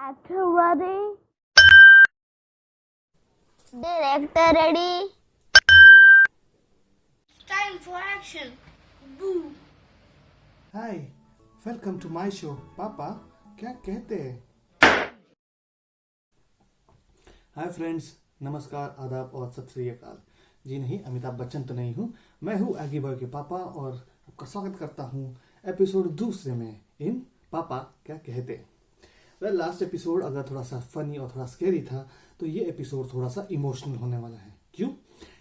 Actor ready? Director ready? Time for action. Boo. Hi, welcome to my show. पापा क्या कहते हैं? Hi friends, नमस्कार, आदाब और सत श्री अकाल। जी नहीं, अमिताभ बच्चन तो नहीं हूँ। मैं हूँ एगी बॉय के पापा और आपका स्वागत करता हूँ एपिसोड दूसरे में इन पापा क्या कहते हैं। वेल, लास्ट एपिसोड अगर थोड़ा सा फनी और थोड़ा स्केरी था, तो ये एपिसोड थोड़ा सा इमोशनल होने वाला है। क्यों?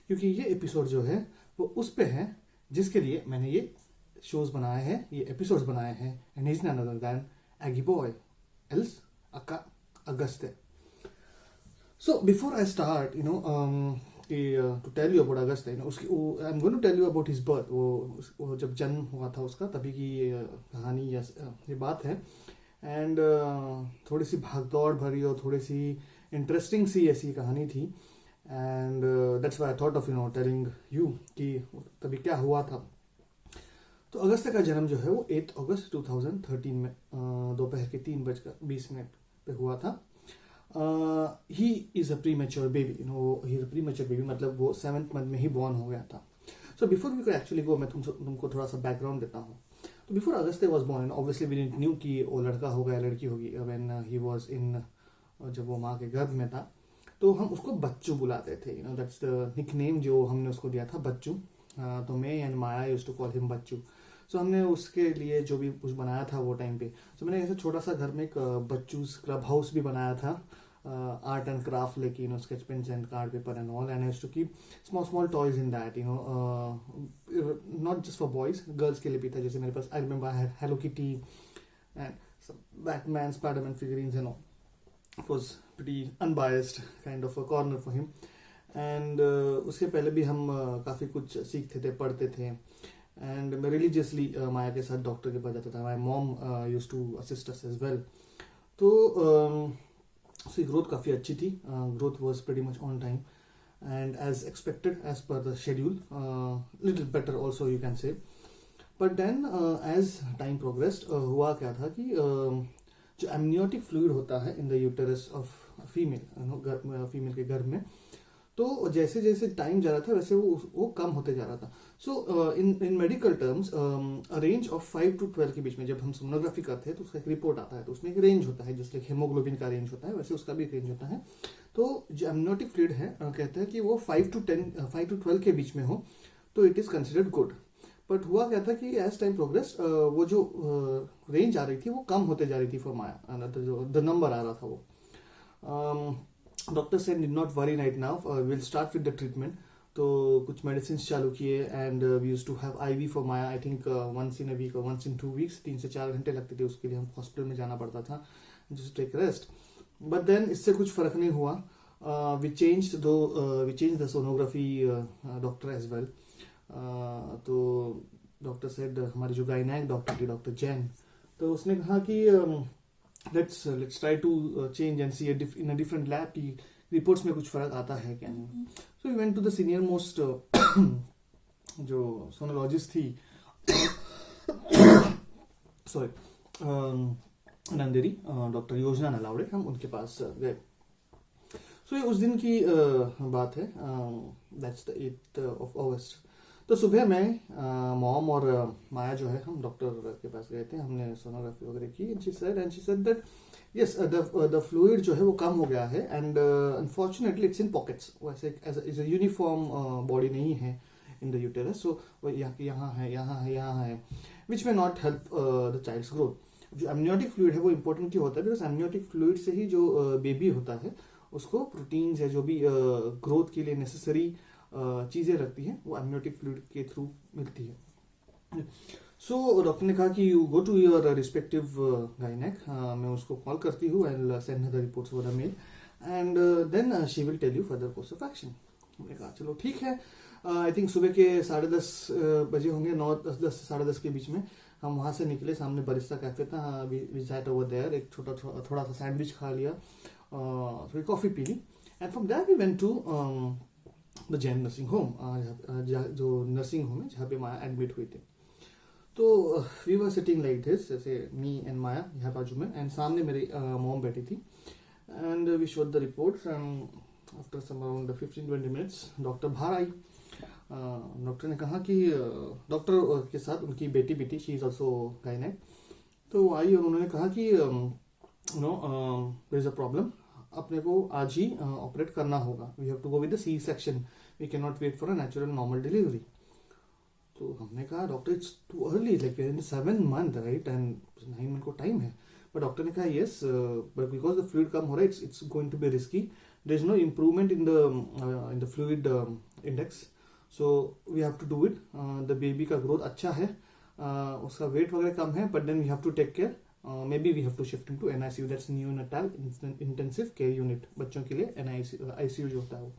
क्योंकि ये एपिसोड जो है वो उस पे है जिसके लिए मैंने ये शोज बनाए हैं, ये एपिसोड्स बनाए हैं। And is none other than eggy boy else aka Agastya. So before I start, to tell you about Agastya, I'm going to tell you about his birth. वो जब जन्म हुआ था उसका, तभी की ये कहानी या ये बात है। एंड थोड़ी सी भागदौड़ भरी और थोड़ी सी इंटरेस्टिंग सी ऐसी कहानी थी। And that's why I thought of telling you कि तभी क्या हुआ था। तो अगस्त्य का जन्म जो है वो 8 अगस्त 2013 में दोपहर के 3:20 पे हुआ था। He is a pre mature baby, he is a pre mature baby, मतलब वो 7th मंथ में ही बॉर्न हो गया था। So before we can actually go, मैं तुमको थोड़ा सा बैकग्राउंड देता हूँ। तो before Agastya was born, obviously we didn't knew कि वो लड़का होगा या लड़की होगी। व्हेन ही वाज इन, जब वो माँ के गर्भ में था, तो हम उसको बच्चू बुलाते थे। दैट्स द निकनेम जो हमने उसको दिया था, बच्चू। तो मैं and Maya used to call him Bachchu. So हमने उसके लिए जो भी कुछ बनाया था वो टाइम पे, सो मैंने ऐसे छोटा सा घर में एक बच्चू क्लब हाउस भी बनाया था, आर्ट एंड क्राफ्ट लेके, sketch pens and card paper and all, and I used to keep small toys in that, not just for boys, girls के लिए भी था। जैसे मेरे पास, I remember I had hello kitty and Batman, Spiderman figurines and all. It was pretty unbiased kind of a corner for him. And उसके पहले भी हम काफ़ी कुछ सीखते थे, पढ़ते थे। एंड मैं रिलीजियसली माया के साथ डॉक्टर के पास जाता था। My mom use to assist us as well. तो उसकी ग्रोथ काफ़ी अच्छी थी। Growth was pretty much on time and as expected, as per the schedule, little better also you can say. But then as time progressed, हुआ क्या था कि जो एमनियोटिक फ्लूइड होता है in the uterus of female, female के गर्भ में, तो जैसे जैसे टाइम जा रहा था वैसे वो कम होते जा रहा था। So in medical terms, range of 5 to 12 के बीच में जब हम सोनोग्राफी करते हैं तो उसका एक रिपोर्ट आता है, तो उसमें एक रेंज होता है, जैसे हेमोग्लोबिन का रेंज होता है वैसे उसका भी एक रेंज होता है। तो जो एमनियोटिक फ्लूइड है, कहते हैं कि वो 5 to 12 के बीच में हो तो it is considered good. But हुआ क्या था कि एज टाइम प्रोग्रेस, वो जो रेंज आ रही थी वो कम होते जा रही थी फॉर माया, जो द नंबर आ रहा था वो। Doctor said, not worry right now, will start with the treatment. तो कुछ मेडिसिन चालू किए and we use to have IV for Maya, I think once in a week और वंस इन 2 weeks, 3 से 4 घंटे लगते थे उसके लिए, हम हॉस्पिटल में जाना पड़ता था just take rest. But then इससे कुछ फर्क नहीं हुआ। We change the sonography doctor as well. तो डॉक्टर सेड, हमारी जो गाइनैक डॉक्टर थी, डॉक्टर जैन, तो उसने कहा कि let's try to change and see in a different lab कि रिपोर्ट्स में कुछ फर्क आता है क्या नहीं। So we went to the senior most जो सोनोलॉजिस्ट थी, सॉरी, नंदेरी, डॉक्टर योजना नलावड़े, हम उनके पास गए। सो ये उस दिन की बात है, that's the 8th of August। तो सुबह मैं, मॉम और माया जो है, हम डॉक्टर के पास गए थे, हमने सोनोग्राफी वगैरह की। And she said that yes, the fluid जो है वो कम हो गया है and unfortunately it's in pockets. वैसे इज अ यूनिफॉर्म बॉडी नहीं है इन द यूटेरस, सो यहाँ है, यहाँ है, यहाँ है, विच में not help the child's growth. जो एमनियोटिक फ्लूइड है वो इंपॉर्टेंट क्यों होता है? बिकॉज एमनियोटिक फ्लूइड से ही जो बेबी होता है उसको प्रोटीन्स या जो भी ग्रोथ के लिए नेसेसरी चीज़ें लगती हैं वो एमनियोटिक फ्लूइड के थ्रू मिलती है। सो डॉक्टर ने कहा कि you go to your respective gynaec, मैं उसको कॉल करती हूँ and send her the reports over mail and then she will tell you further course of action. हमने कहा चलो ठीक है। आई थिंक सुबह के 10:30 बजे होंगे, 9, 10, 10:30 के बीच में हम वहाँ से निकले। सामने बरिस्ता कैफे था, वी सैट ओवर देयर, एक थोड़ा सा सैंडविच खा लिया, थोड़ी कॉफ़ी पी ली, and from there we went to the Jain nursing home, जो नर्सिंग होम है जहाँ पे माया एडमिट हुई थी। तो we were sitting like this, जैसे मी एंड माया यहाँ बाजू में, एंड सामने मेरी मॉम बैठी थी, and we showed the reports, and after some around 15-20 minutes doctor बाहर आई। डॉक्टर ने कहा कि डॉक्टर के साथ उनकी बेटी भी थी, शी इज़ ऑल्सो गायनेक। तो वो आई और उन्होंने कहा कि no there is a problem, अपने को आज ही ऑपरेट करना होगा, we have to go with the C section, we can not wait for a natural normal delivery. तो हमने कहा doctor it's too early, like in 7 month right, and 9 month को टाइम है। पर डॉक्टर ने कहा yes, but because the fluid कम हो रहा है, it's going to be risky, there is no improvement in the fluid index, so we have to do it. The baby का ग्रोथ अच्छा है, उसका वेट वगैरह कम है, but then we have to take care, may be we have to shift to NICU, that's neonatal intensive care unit, बच्चों के लिए ICU जो होता है वो,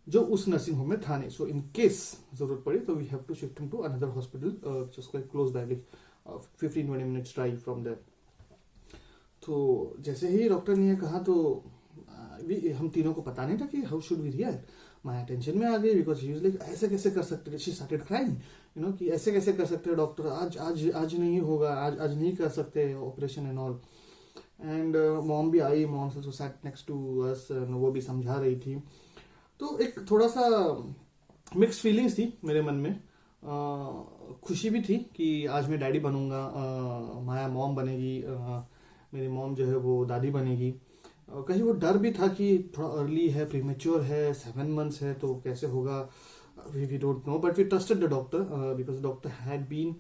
जो उस नर्सिंग होम में था नहीं। सो इन केस जरूरत पड़ी तो we have to shift to another hospital just like close by, like 15-20 minutes drive from there. तो जैसे ही डॉक्टर ने कहा तो हम तीनों को पता नहीं था कि how should we react. Maya tension में आ गई, बिकॉज शी वाज लाइक ऐसे कैसे कर सकते, she started crying, you know, कि ऐसे कैसे कर सकते हैं डॉक्टर, आज नहीं होगा, आज नहीं कर सकते operation and all. And mom भी आई, मॉम से सैट नेक्स्ट टू अस, वो भी समझा रही थी। तो एक थोड़ा सा मिक्स फीलिंग्स थी मेरे मन में, खुशी भी थी कि आज मैं डैडी बनूंगा, माया मॉम बनेगी, मेरी मॉम जो है वो दादी बनेगी। कहीं वो डर भी था कि थोड़ा अर्ली है, प्रीमेच्योर है, 7 मंथ्स है, तो कैसे होगा, we don't know, but we trusted the doctor because doctor had been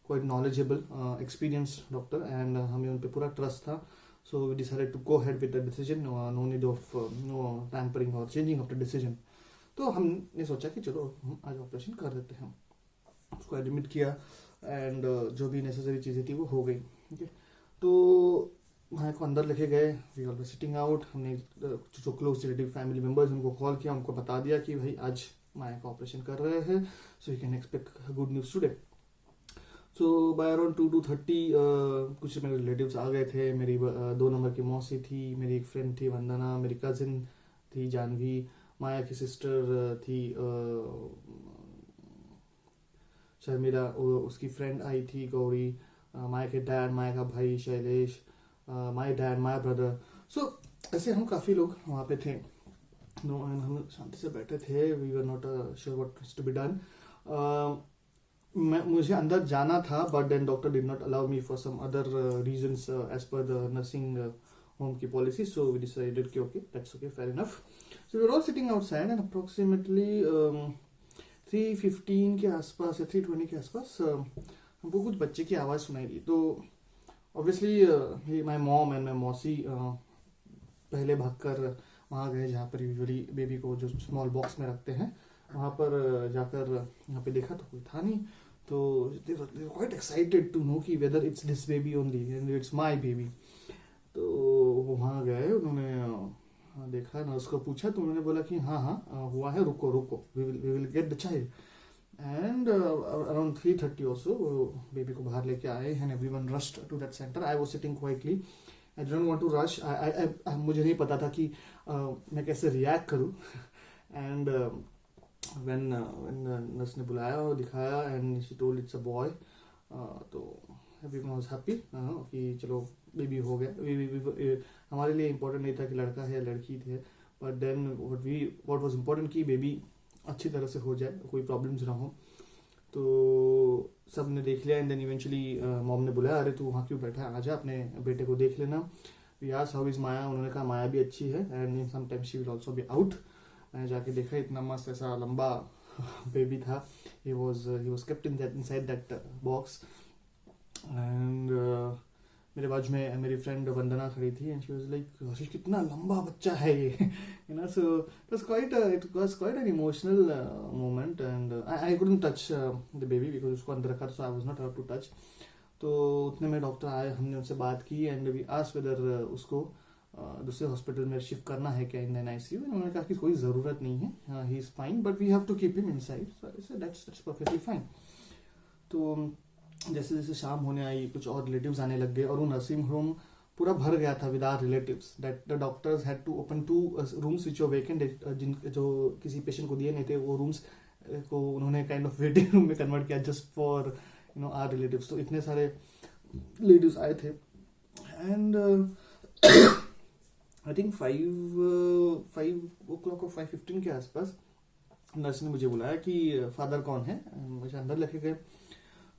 quite knowledgeable, experienced doctor, and हमें उन पर पूरा ट्रस्ट था। So we decided to go head with the decision, no need of no tampering और changing of the decision. तो हमने सोचा कि चलो हम आज ऑपरेशन कर देते हैं, उसको एडमिट किया, एंड जो भी नेसेसरी चीज़ें थी वो हो गई। ठीक है, तो माया को अंदर लेके गए, we all were sitting out, हमने जो क्लोज रिलेटिव फैमिली मेम्बर्स उनको कॉल किया, उनको बता दिया कि भाई आज माया का ऑपरेशन कर रहे हैं, so you can expect good news today. So by around 2-2:30 कुछ मेरे रिलेटिव्स आ गए थे, मेरी 2 नंबर की मौसी थी, मेरी एक फ्रेंड थी वंदना, मेरी कजिन थी जानवी, माया की सिस्टर थी शर्मिला, उसकी फ्रेंड आई थी गौरी, माया के डैड, माया का भाई Shailesh, my dad, my brother. So ऐसे हम काफ़ी लोग वहाँ पे थे, नो, एंड हम शांति से बैठे थे, we were not sure what is to be done. मुझे अंदर जाना था, but then doctor did not allow me for some other reasons as per the nursing home की पॉलिसी, सो वी डिसाइडेड कि okay that's okay, fair enough. So we were all sitting outside, and approximately 3:15 के आसपास या 3:20 के आसपास हमको कुछ बच्चे की आवाज़ सुनाई दी। तो obviously my mom and my मौसी पहले भागकर वहाँ गए जहाँ पर यूजुअली बेबी को जो स्मॉल बॉक्स में रखते हैं, वहाँ पर जाकर यहाँ पे देखा तो कोई था नहीं। तो they were quite excited to know कि whether it's this baby only and it's my baby. तो वहाँ गए, उन्होंने देखा, नर्स को पूछा, तो उन्होंने बोला कि हाँ हाँ हुआ है, रुको रुको, we will get the child. And around 3:30 also baby को बाहर लेके आए, and everyone rushed to that centre. I was sitting quietly, I didn't want to rush, मुझे नहीं पता था कि मैं कैसे रिएक्ट करूँ। एंड व्हेन नर्स ने बुलाया और दिखाया, and she told it's a boy, तो एवरीवन वाज हैप्पी कि चलो बेबी हो गया। हमारे लिए इम्पोर्टेंट नहीं था कि लड़का है या लड़की थी, but then what was important कि बेबी अच्छी तरह से हो जाए, कोई प्रॉब्लम्स ना हो। तो सब ने देख लिया, एंड देन इवेंचुअली मॉम ने बुलाया, अरे तू वहाँ क्यों बैठा है, आजा अपने बेटे को देख लेना। We asked how is Maya, उन्होंने कहा माया भी अच्छी है, and in some time she will also be out. मैंने जाके देखा, इतना मस्त ऐसा लंबा बेबी था, he was kept inside that box. And मेरे बाजू में मेरी फ्रेंड वंदना खड़ी थी, एंड शी वाज लाइक कितना लंबा बच्चा है ये, you know. So it was quite an emotional moment, and I couldn't touch the baby because उसको अंदर रखा, so I was not allowed to touch. तो उतने में डॉक्टर आए, हमने उनसे बात की, एंड वी आस्क्ड वेदर उसको दूसरे हॉस्पिटल में शिफ्ट करना है क्या इन ICU। उन्होंने कहा कि कोई ज़रूरत नहीं है, he is fine, but we have to keep him inside, so that's perfectly fine. तो जैसे जैसे शाम होने आई, कुछ और रिलेटिव्स आने लग गए, और वो नर्सिंग होम पूरा भर गया था with our relatives, that the doctors had to open 2 rooms which were vacant, जिन जो किसी पेशेंट को दिए नहीं थे, वो रूम्स को उन्होंने काइंड ऑफ वेटिंग रूम में कन्वर्ट किया, जस्ट फॉर आर रिलेटिव्स, तो इतने सारे लेडीज आए थे एंड आई थिंक 5 o'clock और 5:15 के आसपास नर्स ने मुझे बुलाया कि फादर कौन है, मुझे अंदर लेके गए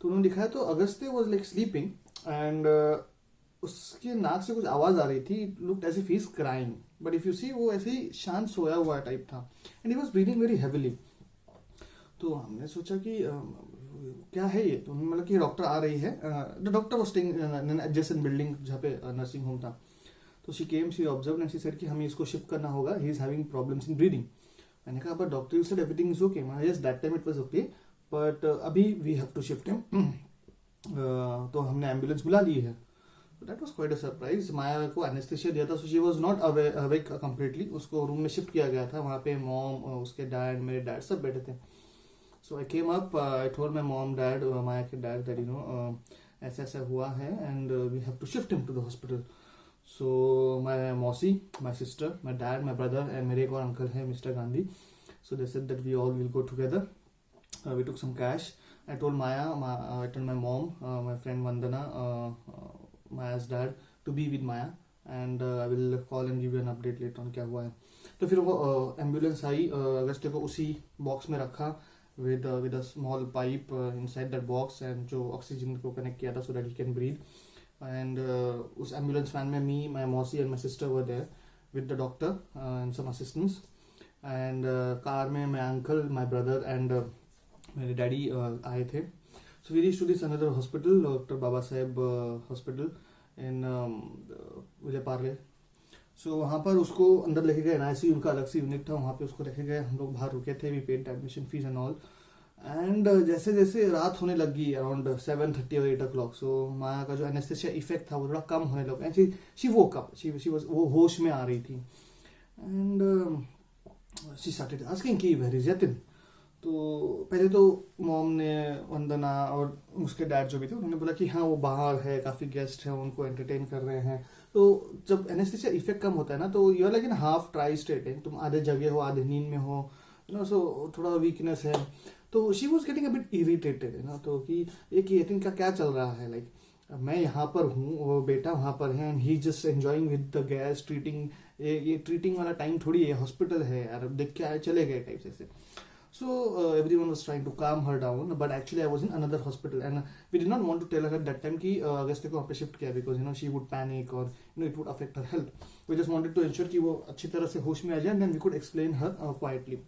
तो उन्होंने दिखाया तो Agastya was like sleeping and उसके नाक से कुछ आवाज आ रही थी, looked as if he is crying, but if you see वो ऐसे ही शांत सोया हुआ टाइप था and he was breathing very heavily. तो हमने सोचा कि क्या है ये, तो मतलब कि डॉक्टर आ रही है, the doctor was staying in adjacent building जहाँ पे नर्सिंग होम था। तो she came, she observe and she said कि हमें इसको शिफ्ट करना होगा, he is having problems in breathing. मैंने कहा but doctor you said everything is okay, yes that time it was okay but अभी we have to shift him. तो हमने एम्बुलेंस बुला ली है। That was quite a surprise. माया को anaesthesia दिया था, so she was not awake completely, उसको रूम में शिफ्ट किया गया था, वहाँ पे मॉम, उसके डैड, मेरे डैड सब बैठे थे। So I came up, I told my mom dad, Maya के डैड दैट ऐसा ऐसा हुआ है and we have to shift him to the hospital. So my mausi, my sister, my dad, my brother and मेरे एक और अंकल है mister Gandhi, so they said that we all will go together. We took some cash. I told Maya, I told my mom, my friend Vandana, Maya's dad, to be with Maya and I will call and give you an update later on क्या हुआ है। तो फिर वो ambulance आई, अगस्त्य को उसी box में रखा with a small pipe inside that box and जो ऑक्सीजन को कनेक्ट किया था so that he can breathe and उस एम्बुलेंस वैन में me, my mausi and my sister were there with the doctor and some assistants and car में my uncle, my brother and मेरे daddy आए थे। So we reach to this another hospital, doctor Baba Saheb hospital in Vijay Parle. So वहाँ पर उसको अंदर लेके गए, एनआईसी उनका अलग से यूनिट था, वहाँ पे उसको लेके गए, हम लोग बाहर रुके थे, we paid admission fees and all and जैसे जैसे रात होने लगी अराउंड 7:30 और 8 o'clock, सो माया का जो एनेस्थेसिया इफेक्ट था वो थोड़ा कम होने लगा and she woke up, she was, वो होश में आ रही थी एंड शी स्टार्टेड आस्किंग कि वेयर इज यतिन। तो पहले तो मॉम ने, वंदना और उसके डैड जो भी थे उन्होंने बोला कि हाँ वो बाहर है, काफ़ी गेस्ट हैं, उनको एंटरटेन कर रहे हैं। तो जब एनेस्थेसिया इफेक्ट कम होता है ना तो you are like in half tri state है, तुम आधे जगह हो, आधे नींद में हो, सो थोड़ा वीकनेस है। तो she was getting a bit irritated है ना, तो कि ये यतीन का क्या चल रहा है, लाइक मैं यहाँ पर हूँ, वो बेटा वहाँ पर है and he just enjoying with the gas treating, ये ट्रीटिंग वाला टाइम थोड़ी है, हॉस्पिटल है यार, देख के आए चले गए टाइप से। So everyone was trying to calm her down, but actually I was in another hospital and we did not want to tell her at that time कि अगस्त्य को वहाँ पे शिफ्ट किया because she would panic or it would affect her health. We just wanted to ensure कि वो अच्छी तरह से होश में आ जाए and then we could explain her quietly.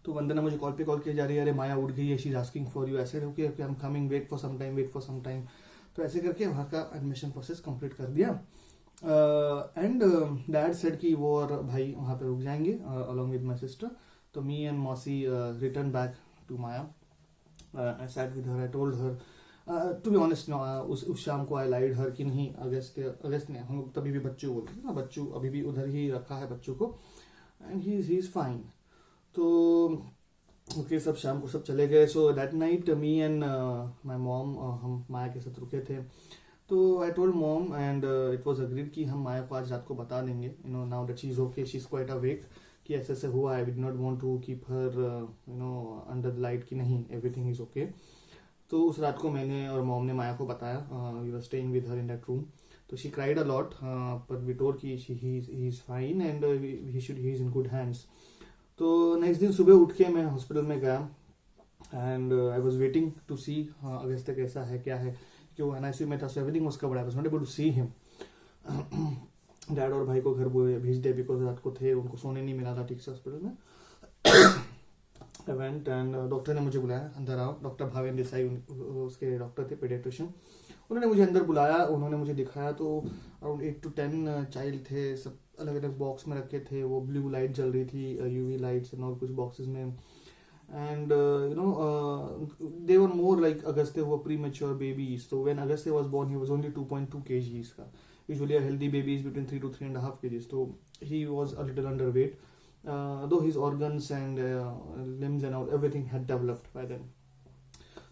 तो वंदना मुझे कॉल पे कॉल किया जा रही है, अरे माया उठ गई है, she is asking for you, ऐसे okay okay I am coming, wait for some time. तो ऐसे करके वहाँ का एडमिशन प्रोसेस कंप्लीट कर दिया एंड डैड सेड कि वो और भाई वहाँ पे रुक जाएंगे अलॉन्ग विद माई सिस्टर। तो मी एंड मौसी return back to Maya. I sat with her, I told her to be honest उस शाम को आई लाइड हर कि नहीं अगस्त ने, हम लोग तभी भी बच्चू बोलते थे ना, बच्चू अभी भी उधर ही रखा है बच्चू को एंड ही इज फाइन। तो ओके सब शाम को सब चले गए। So that night me and my mom हम माया के साथ रुके थे। तो I told mom and it was agreed कि हम माया को आज रात को बता देंगे, now that she is okay, she is quite awake, कि ऐसे ऐसे हुआ, I did not want to keep her under the light कि नहीं एवरीथिंग इज ओके। तो उस रात को मैंने और मॉम ने माया को बताया, we were staying with her in that room. तो she cried a lot but we told कि he is fine and he is in good hands. तो नेक्स्ट दिन सुबह उठ के मैं हॉस्पिटल में गया and I was waiting to see Agast कैसा है क्या है, क्यों एनआईसीयू में था, so everything was covered, I was not able to see him. Dad और भाई को घर भेज दिया बिकॉज रात को थे, उनको सोने नहीं मिला था ठीक से हॉस्पिटल में। आई वेंट एंड डॉक्टर ने मुझे बुलाया, अंदर आओ। डॉक्टर भावेन देसाई उसके डॉक्टर थे, पीडियाट्रिशियन, उन्होंने मुझे अंदर बुलाया, उन्होंने मुझे दिखाया तो अराउंड 8 to 10 चाइल्ड थे, सब अलग अलग बॉक्स में रखे थे, वो ब्लू लाइट जल रही थी, यूवी लाइट्स और कुछ बॉक्सेस में and they were more like Agastya were premature babies. So when Agastya was born, he was only 2.2 kgs का. Usually a healthy baby is between 3 to 3.5 kgs. So he was a little underweight, though his organs and limbs and all everything had developed by then.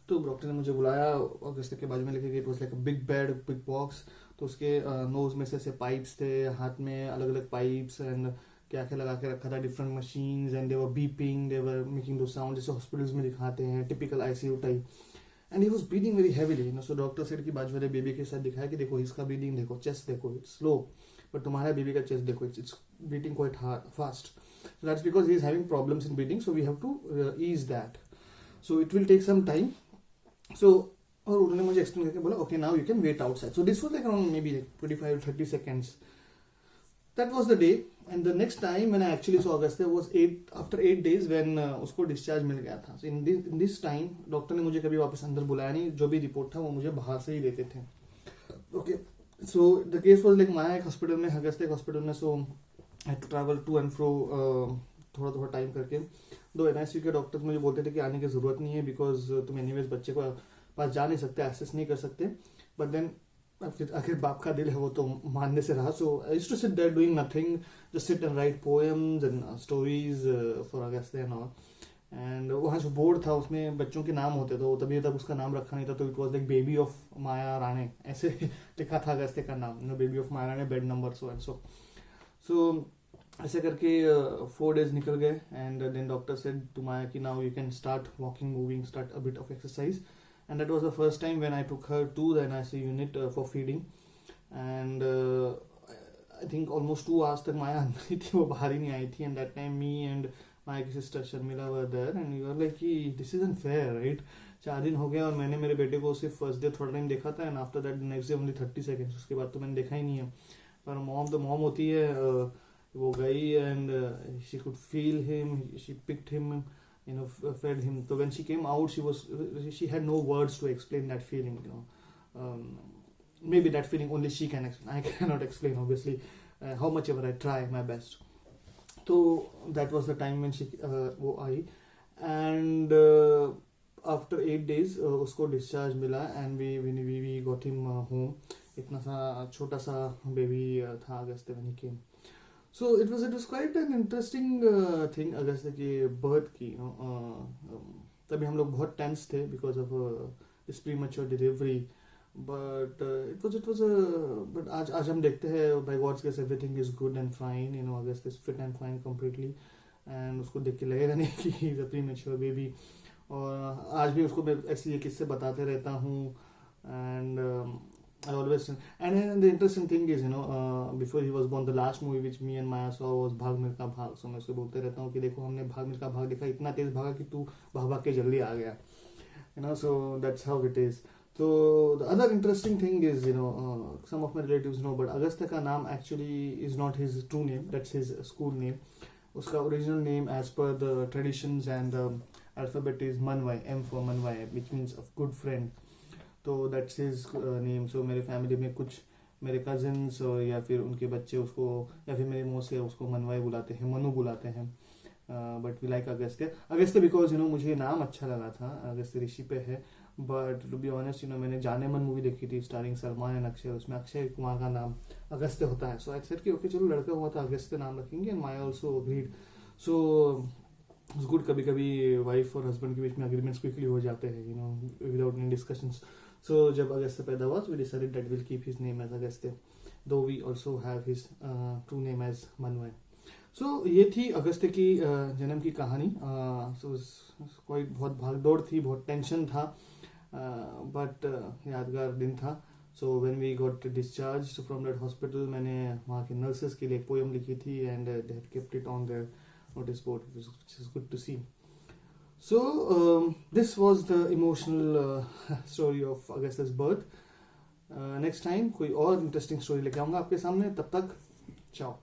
तो doctor ने मुझे बुलाया, अगस्त्य के बाजू में लेके गए, it was like a big bed, big box. तो उसके नोज में से पाइप्स थे, हाथ में अलग अलग पाइप्स एंड क्या क्या लगा के रखा था, different machines and they were beeping, they were making दो साउंड जैसे हॉस्पिटल्स में दिखाते हैं, typical ICU type. And he was breathing very heavily, so doctor said कि बाजू वाले बेबी के साथ दिखाया कि देखो इसका ब्रीदिंग देखो, चेस्ट देखो इट्स स्लो, बट तुम्हारा बेबी का चेस्ट देखो it's breathing quite hard fast, so that's because he is having problems in breathing, so we have to ease that, so it will take some time. So और उन्होंने मुझे explain करके बोला okay now you can wait outside, so this was like around maybe 25-30 seconds. That was the day, and the next time when I actually saw Agastya was after 8 days when उसको discharge मिल गया था. So in this time doctor ने मुझे कभी वापस अंदर बुलाया नहीं, जो भी रिपोर्ट था वो मुझे बाहर से ही देते थे. Okay, so the case was like माया एक हॉस्पिटल में, अगस्त्य एक हॉस्पिटल में, so I had to travel to and fro थोड़ा टाइम करके. दो NICU के डॉक्टर्स मुझे बोलते थे कि आने की ज़रूरत नहीं है बिकॉज तुम एनीवेज बच्चे को पास जा नहीं सकते, एक्सेस नहीं कर सकते, बट देन आखिर बाप का दिल है वो तो मानने से रहा. So I used to sit there doing nothing, just sit and write poems and stories for Agastya and all. And वहाँ जो बोर्ड था उसमें बच्चों के नाम होते थे, तभी तक उसका नाम रखा नहीं था, तो it was like baby of Maya Rane ऐसे लिखा था अगस्त्य का नाम, baby of Maya Rane, bed number so and so ऐसे करके 4 days निकल गए. And then doctor said to Maya कि now you can start walking, moving, start a bit of exercise. And that was the first time when I took her to the NICU unit for feeding. And I think almost 2 hours तक माया अंदर ही थी, वो बाहर ही नहीं आई थी. And that time me and Maya की sister Sharmila were there and you are like कि दिस इज अनफेयर राइट. 4 दिन हो गए और मैंने मेरे बेटे को सिर्फ फर्स्ट डे थोड़ा टाइम देखा था, and after that next day only 30 seconds, उसके बाद तो मैंने देखा ही नहीं है. पर मॉम तो मॉम होती है, वो गई and she could feel him, she picked him, you know, fed him. So when she came out, she had no words to explain that feeling, you know. Maybe that feeling only she can explain. I cannot explain, obviously, how much ever I try my best. So that was the time when she वो आई. And after 8 days उसको discharge मिला and we got him home. इतना सा छोटा सा baby था Agastya when he came. So it was quite an interesting thing Agastya की birth की, you know. तभी हम लोग बहुत टेंस थे because of this premature delivery, but it was but आज हम देखते हैं by God's grace everything is good and fine, you know. Agastya is fit and fine completely, and उसको देख के लगेगा नहीं कि he is a premature baby. और आज भी उसको मैं ऐसे ये किस्से बताते रहता हूँ. And I always, and the interesting thing is, you know, before he was born, the last movie which me and Maya saw was भाग मिल्खा भाग. So मैं उसको बोलते रहता हूँ कि देखो हमने भाग मिल्खा भाग देखा, इतना तेज भागा कि तू भाग के जल्दी आ गया, you know. So that's how it is. So the other interesting thing is, you know, some of my relatives know, but Agastya का नाम actually is not his true name. That's his school name. उसका original name as per the traditions and the alphabet is Manvai, M for Manvai, which means a good friend. तो that's his name. सो मेरे family में कुछ मेरे cousins या फिर उनके बच्चे उसको, या फिर मेरे मुँह से उसको मनवाई बुलाते हैं, मनु बुलाते हैं, but we like Agastya because you know मुझे नाम अच्छा लगा था. अगस्त्य ऋषि पे है, but to be honest, you know, मैंने जाने मन मूवी देखी थी स्टारिंग सलमान एंड अक्षय, उसमें अक्षय कुमार का नाम अगस्त्य होता है. सो आई सेड कि ओके चलो लड़का हुआ था अगस्त्य नाम रखेंगे, and Maya also agreed. So it's good, कभी कभी वाइफ और हस्बैंड के बीच में अग्रीमेंट्स क्विकली हो जाते हैं, you know, without any discussions. So जब अगस्त्य पैदा हुआ, we decided that we'll keep his name as Agastya, though we also have his true name as Manvai. So ये थी अगस्त्य की जन्म की कहानी. So कोई बहुत भागदौड़ थी, बहुत टेंशन था, but यादगार दिन था. So when we got discharged from that hospital, मैंने वहाँ के nurses के लिए एक poem लिखी थी, and they had kept it on their notice board, which is good to see. So this was the emotional story of Agastya's birth. Next time कोई और interesting story लेके आऊँगा आपके सामने. तब तक ciao.